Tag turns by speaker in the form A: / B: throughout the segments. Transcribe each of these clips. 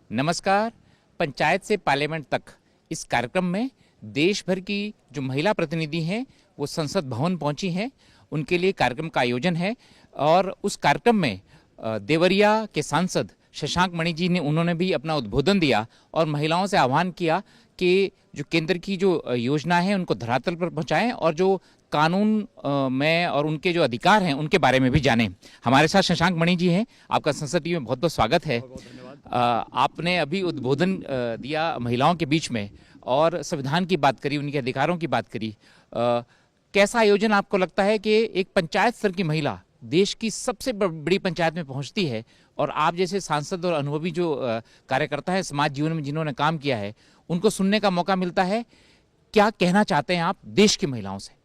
A: नमस्कार। पंचायत से पार्लियामेंट तक इस कार्यक्रम में देश भर की जो महिला प्रतिनिधि हैं वो संसद भवन पहुंची हैं। उनके लिए कार्यक्रम का आयोजन है और उस कार्यक्रम में देवरिया के सांसद शशांक मणि जी ने उन्होंने भी अपना उद्बोधन दिया और महिलाओं से आह्वान किया कि जो केंद्र की जो योजना है उनको धरातल पर पहुंचाएं और जो कानून में और उनके जो अधिकार हैं उनके बारे में भी जानें। हमारे साथ शशांक मणि जी हैं। आपका संसद टीवी में बहुत बहुत स्वागत है। आपने अभी उद्बोधन दिया महिलाओं के बीच में और संविधान की बात करी, उनके अधिकारों की बात करी। कैसा आयोजन आपको लगता है कि एक पंचायत स्तर की महिला देश की सबसे बड़ी पंचायत में पहुंचती है और आप जैसे सांसद और अनुभवी जो कार्यकर्ता है समाज जीवन में जिन्होंने काम किया है उनको सुनने का मौका मिलता है। क्या कहना चाहते हैं आप देश की महिलाओं से?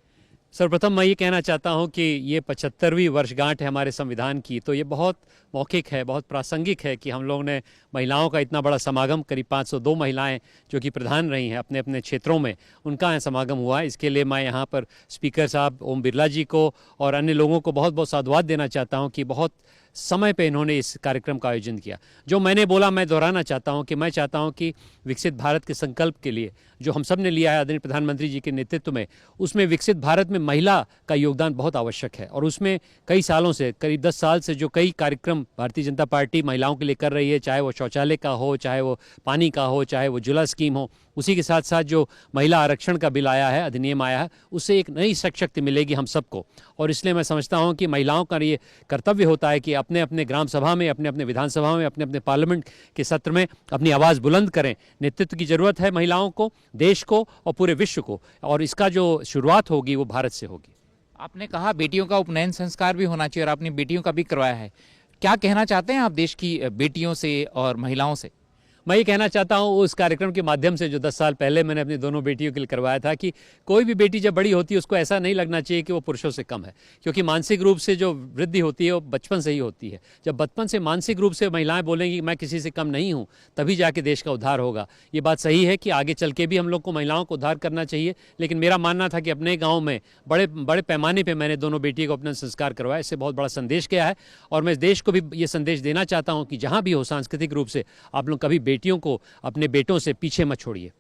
B: सर्वप्रथम मैं ये कहना चाहता हूँ कि ये 75वीं वर्षगांठ है हमारे संविधान की, तो ये बहुत मौखिक है, बहुत प्रासंगिक है कि हम लोगों ने महिलाओं का इतना बड़ा समागम, करीब 502 महिलाएं जो कि प्रधान रही हैं अपने अपने क्षेत्रों में, उनका यहाँ समागम हुआ। इसके लिए मैं यहाँ पर स्पीकर साहब ओम बिरला जी को और अन्य लोगों को बहुत बहुत साधुवाद देना चाहता हूँ कि बहुत समय पे इन्होंने इस कार्यक्रम का आयोजन किया। जो मैंने बोला मैं दोहराना चाहता हूँ कि मैं चाहता हूँ कि विकसित भारत के संकल्प के लिए जो हम सब ने लिया है आदरणीय प्रधानमंत्री जी के नेतृत्व में, उसमें विकसित भारत में महिला का योगदान बहुत आवश्यक है। और उसमें कई सालों से, करीब 10 साल से जो कई कार्यक्रम भारतीय जनता पार्टी महिलाओं के लिए कर रही है, चाहे वो शौचालय का हो, चाहे वो पानी का हो, चाहे वो जुला स्कीम हो, उसी के साथ साथ जो महिला आरक्षण का बिल आया है, अधिनियम आया है, उससे एक नई शक्ति मिलेगी हम सबको। और इसलिए मैं समझता हूँ कि महिलाओं का ये कर्तव्य होता है कि अपने अपने ग्राम सभा में, अपने अपने विधानसभा में, अपने अपने पार्लियामेंट के सत्र में अपनी आवाज़ बुलंद करें। नेतृत्व की ज़रूरत है महिलाओं को, देश को और पूरे विश्व को, और इसका जो शुरुआत होगी वो भारत से होगी।
A: आपने कहा बेटियों का उपनयन संस्कार भी होना चाहिए और आपने बेटियों का भी करवाया है। क्या कहना चाहते हैं आप देश की बेटियों से और महिलाओं से?
B: मैं ये कहना चाहता हूँ उस कार्यक्रम के माध्यम से जो 10 साल पहले मैंने अपनी दोनों बेटियों के लिए करवाया था कि कोई भी बेटी जब बड़ी होती है उसको ऐसा नहीं लगना चाहिए कि वो पुरुषों से कम है, क्योंकि मानसिक रूप से जो वृद्धि होती है वो बचपन से ही होती है। जब बचपन से मानसिक रूप से महिलाएं बोलेंगी कि मैं किसी से कम नहीं हूँ, तभी जाके देश का उद्धार होगा। ये बात सही है कि आगे चल के भी हम लोग को महिलाओं को उद्धार करना चाहिए, लेकिन मेरा मानना था कि अपने गाँव में बड़े पैमाने पर मैंने दोनों बेटियों को अपना संस्कार करवाया। इससे बहुत बड़ा संदेश गया है और मैं देश को भी ये संदेश देना चाहता हूँ कि जहाँ भी हो सांस्कृतिक रूप से आप लोग कभी बेटियों को अपने बेटों से पीछे मत छोड़िए।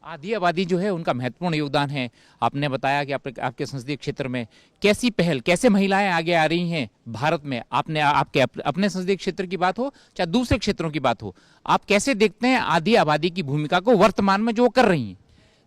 A: आधी आबादी जो है उनका महत्वपूर्ण योगदान है। आपने बताया कि आपके संसदीय क्षेत्र में कैसी पहल, कैसे महिलाएं आगे आ रही हैं भारत में। आपने आपके अपने संसदीय क्षेत्र की बात हो चाहे दूसरे क्षेत्रों की बात हो, आप कैसे देखते हैं आधी आबादी की भूमिका को वर्तमान में जो वो कर रही हैं?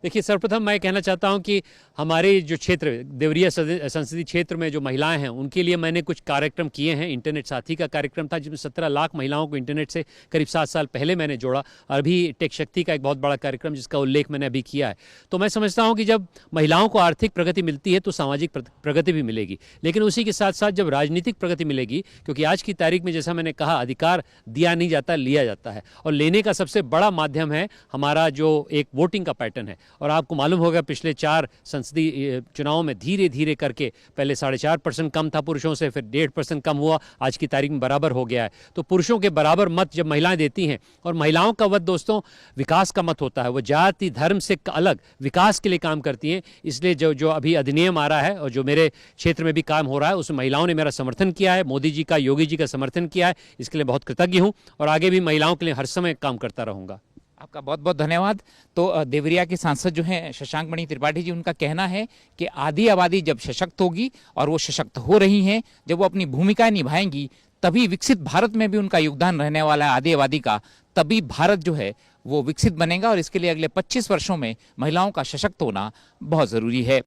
B: देखिए, सर्वप्रथम मैं कहना चाहता हूं कि हमारे जो क्षेत्र देवरिया संसदीय क्षेत्र में जो महिलाएं हैं उनके लिए मैंने कुछ कार्यक्रम किए हैं। इंटरनेट साथी का कार्यक्रम था जिसमें 17 लाख महिलाओं को इंटरनेट से करीब 7 साल पहले मैंने जोड़ा। अभी टेक शक्ति का एक बहुत बड़ा कार्यक्रम जिसका उल्लेख मैंने अभी किया है। तो मैं समझता हूँ कि जब महिलाओं को आर्थिक प्रगति मिलती है तो सामाजिक प्रगति भी मिलेगी, लेकिन उसी के साथ साथ जब राजनीतिक प्रगति मिलेगी, क्योंकि आज की तारीख में जैसा मैंने कहा अधिकार दिया नहीं जाता, लिया जाता है, और लेने का सबसे बड़ा माध्यम है हमारा जो एक वोटिंग का पैटर्न है। और आपको मालूम होगा पिछले 4 संसदीय चुनावों में धीरे धीरे करके पहले 4.5% कम था पुरुषों से, फिर 1.5% कम हुआ, आज की तारीख में बराबर हो गया है। तो पुरुषों के बराबर मत जब महिलाएं देती हैं, और महिलाओं का मत दोस्तों विकास का मत होता है, वो जाति धर्म से अलग विकास के लिए काम करती हैं। इसलिए जो अभी अधिनियम आ रहा है और जो मेरे क्षेत्र में भी काम हो रहा है उसमें महिलाओं ने मेरा समर्थन किया है, मोदी जी का, योगी जी का समर्थन किया है। इसके लिए बहुत कृतज्ञ हूँ और आगे भी महिलाओं के लिए हर समय काम करता रहूँगा।
A: आपका बहुत बहुत धन्यवाद। तो देवरिया के सांसद जो हैं शशांक मणि त्रिपाठी जी, उनका कहना है कि आधी आबादी जब सशक्त होगी और वो सशक्त हो रही हैं, जब वो अपनी भूमिकाएं निभाएंगी तभी विकसित भारत में भी उनका योगदान रहने वाला है आधी आबादी का। तभी भारत जो है वो विकसित बनेगा और इसके लिए अगले 25 वर्षों में महिलाओं का सशक्त होना बहुत ज़रूरी है।